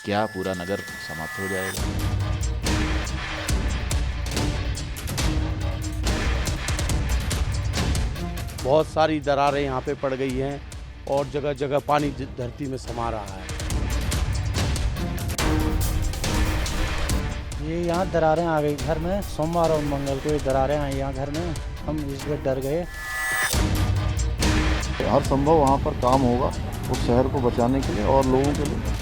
क्या पूरा नगर समाप्त हो जाएगा? बहुत सारी दरारें यहाँ पे पड़ गई हैं और जगह जगह पानी धरती में समा रहा है। ये यहाँ दरारें आ गई घर में। सोमवार और मंगल को ये दरारें आई यहाँ घर में। हम इसलिए डर गए। हर संभव वहाँ पर काम होगा उस शहर को बचाने के लिए और लोगों के लिए।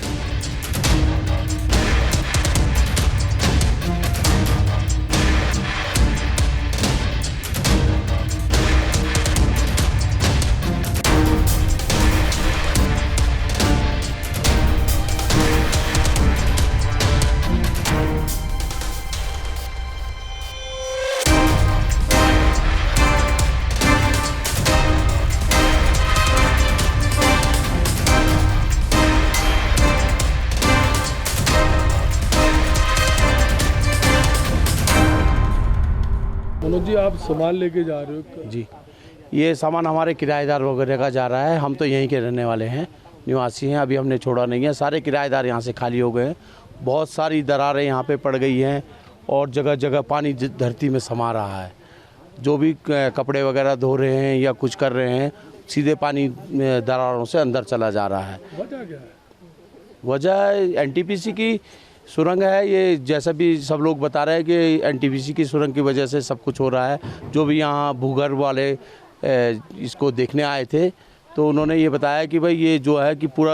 मनोज जी, आप सामान लेके जा रहे हो? जी, ये सामान हमारे किराएदार वगैरह का जा रहा है। हम तो यहीं के रहने वाले हैं, निवासी हैं। अभी हमने छोड़ा नहीं है। सारे किराएदार यहाँ से खाली हो गए हैं। बहुत सारी दरारें यहाँ पे पड़ गई हैं और जगह जगह पानी धरती में समा रहा है। जो भी कपड़े वगैरह धो रहे हैं या कुछ कर रहे हैं, सीधे पानी दरारों से अंदर चला जा रहा है। वजह क्या है? वजह एनटीपीसी की सुरंग है। ये जैसा भी सब लोग बता रहे हैं कि एनटीपीसी की सुरंग की वजह से सब कुछ हो रहा है। जो भी यहाँ भूगर्भ वाले इसको देखने आए थे तो उन्होंने ये बताया कि भाई ये जो है कि पूरा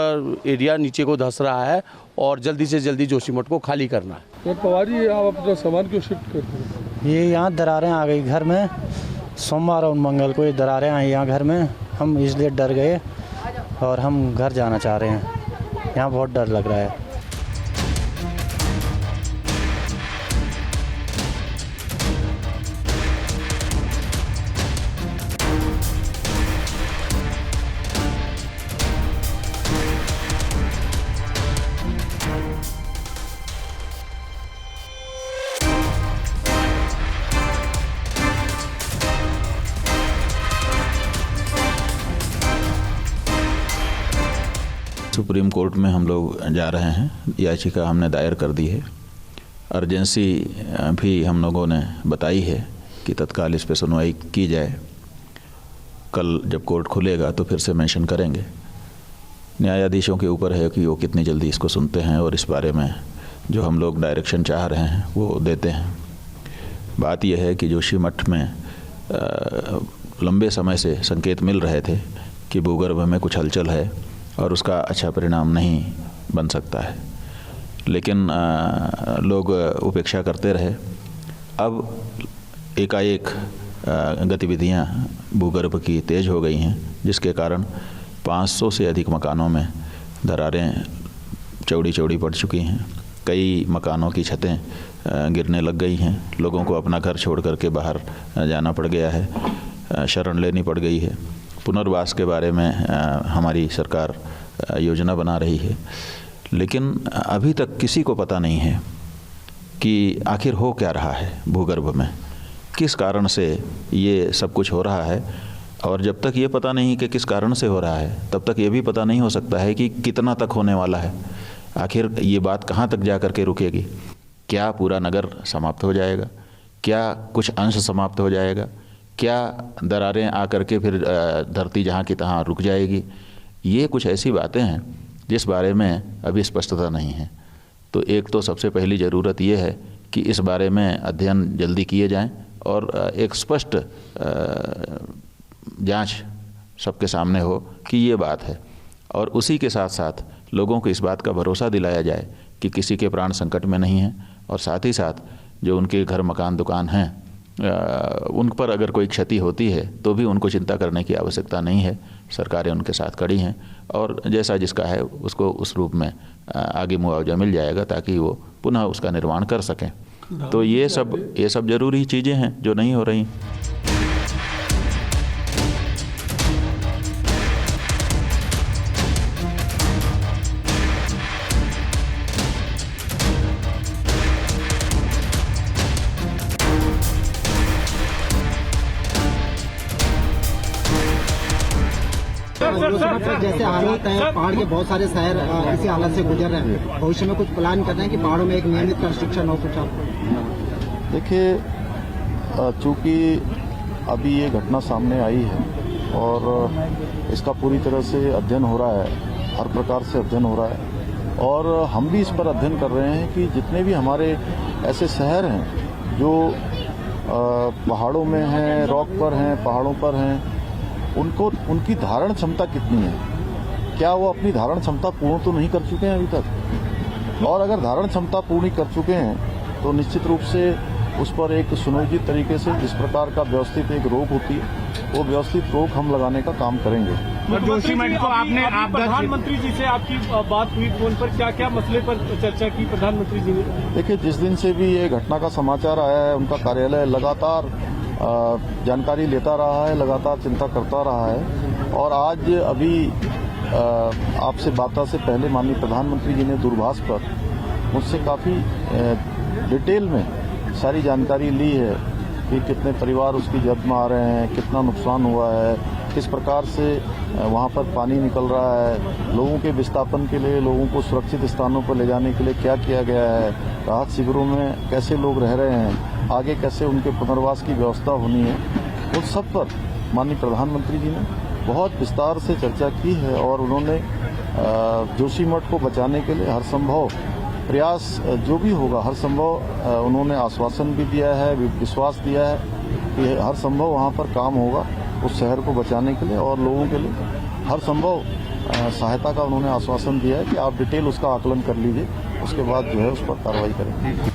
एरिया नीचे को धंस रहा है और जल्दी से जल्दी जोशीमठ को खाली करना है। तो पवार जी, आप अपना सामान क्यों शिफ्ट करते हैं? ये यहाँ दरारें आ गई घर में। सोमवार और मंगल को ये दरारें आई यहाँ घर में। हम इसलिए डर गए और हम घर जाना चाह रहे हैं। यहाँ बहुत डर लग रहा है। सुप्रीम कोर्ट में हम लोग जा रहे हैं। याचिका हमने दायर कर दी है। अर्जेंसी भी हम लोगों ने बताई है कि तत्काल इस पर सुनवाई की जाए। कल जब कोर्ट खुलेगा तो फिर से मेंशन करेंगे। न्यायाधीशों के ऊपर है कि वो कितनी जल्दी इसको सुनते हैं और इस बारे में जो हम लोग डायरेक्शन चाह रहे हैं वो देते हैं। बात यह है कि जोशीमठ में लंबे समय से संकेत मिल रहे थे कि भूगर्भ में कुछ हलचल है और उसका अच्छा परिणाम नहीं बन सकता है, लेकिन लोग उपेक्षा करते रहे। अब एकाएक गतिविधियां भूगर्भ की तेज हो गई हैं, जिसके कारण 500 से अधिक मकानों में दरारें चौड़ी चौड़ी पड़ चुकी हैं। कई मकानों की छतें गिरने लग गई हैं। लोगों को अपना घर छोड़ करके बाहर जाना पड़ गया है, शरण लेनी पड़ गई है। पुनर्वास के बारे में हमारी सरकार योजना बना रही है, लेकिन अभी तक किसी को पता नहीं है कि आखिर हो क्या रहा है भूगर्भ में, किस कारण से ये सब कुछ हो रहा है। और जब तक ये पता नहीं कि किस कारण से हो रहा है, तब तक ये भी पता नहीं हो सकता है कि कितना तक होने वाला है। आखिर ये बात कहाँ तक जा कर के रुकेगी? क्या पूरा नगर समाप्त हो जाएगा? क्या कुछ अंश समाप्त हो जाएगा? क्या दरारें आकर के फिर धरती जहाँ की तहाँ रुक जाएगी? ये कुछ ऐसी बातें हैं जिस बारे में अभी स्पष्टता नहीं है। तो एक तो सबसे पहली ज़रूरत ये है कि इस बारे में अध्ययन जल्दी किए जाएं और एक स्पष्ट जांच सबके सामने हो कि ये बात है। और उसी के साथ साथ लोगों को इस बात का भरोसा दिलाया जाए कि किसी के प्राण संकट में नहीं हैं, और साथ ही साथ जो उनके घर मकान दुकान हैं उन पर अगर कोई क्षति होती है तो भी उनको चिंता करने की आवश्यकता नहीं है। सरकारें उनके साथ खड़ी हैं और जैसा जिसका है उसको उस रूप में आगे मुआवजा मिल जाएगा ताकि वो पुनः उसका निर्माण कर सकें। तो ये सब ज़रूरी चीज़ें हैं जो नहीं हो रही। सर सर जैसे हालात है, पहाड़ के बहुत सारे शहर इसी हालत से गुजर रहे हैं, भविष्य में कुछ प्लान कर रहे हैं कि पहाड़ों में एक नियमित कंस्ट्रक्शन हो कुछ? देखिए, चूँकि अभी ये घटना सामने आई है और इसका पूरी तरह से अध्ययन हो रहा है, हर प्रकार से अध्ययन हो रहा है और हम भी इस पर अध्ययन कर रहे हैं कि जितने भी हमारे ऐसे शहर हैं जो पहाड़ों में हैं, रॉक पर हैं, पहाड़ों पर हैं, उनकी धारण क्षमता कितनी है, क्या वो अपनी धारण क्षमता पूर्ण तो नहीं कर चुके हैं अभी तक, और अगर धारण क्षमता पूर्ण कर चुके हैं तो निश्चित रूप से उस पर एक सुनियोजित तरीके से जिस प्रकार का व्यवस्थित एक रोक होती है वो व्यवस्थित रोक हम लगाने का काम करेंगे। जोशीमठ को आपने प्रधानमंत्री जी से आपकी बात हुई फोन पर, क्या क्या मसले पर चर्चा की प्रधानमंत्री जी ने? देखिए, जिस दिन से भी ये घटना का समाचार आया है उनका कार्यालय लगातार जानकारी लेता रहा है, लगातार चिंता करता रहा है और आज अभी आपसे बात से पहले माननीय प्रधानमंत्री जी ने दूरभाष पर मुझसे काफ़ी डिटेल में सारी जानकारी ली है कि कितने परिवार उसकी जद में आ रहे हैं, कितना नुकसान हुआ है, किस प्रकार से वहाँ पर पानी निकल रहा है, लोगों के विस्थापन के लिए, लोगों को सुरक्षित स्थानों पर ले जाने के लिए क्या किया गया है, राहत शिविरों में कैसे लोग रह रहे हैं, आगे कैसे उनके पुनर्वास की व्यवस्था होनी है, उन सब पर माननीय प्रधानमंत्री जी ने बहुत विस्तार से चर्चा की है और उन्होंने जोशीमठ को बचाने के लिए हर संभव प्रयास जो भी होगा, हर संभव उन्होंने आश्वासन भी दिया है, विश्वास दिया है कि हर संभव वहाँ पर काम होगा उस शहर को बचाने के लिए और लोगों के लिए हर संभव सहायता का उन्होंने आश्वासन दिया है कि आप डिटेल उसका आकलन कर लीजिए, उसके बाद जो है उस पर कार्रवाई करेंगे।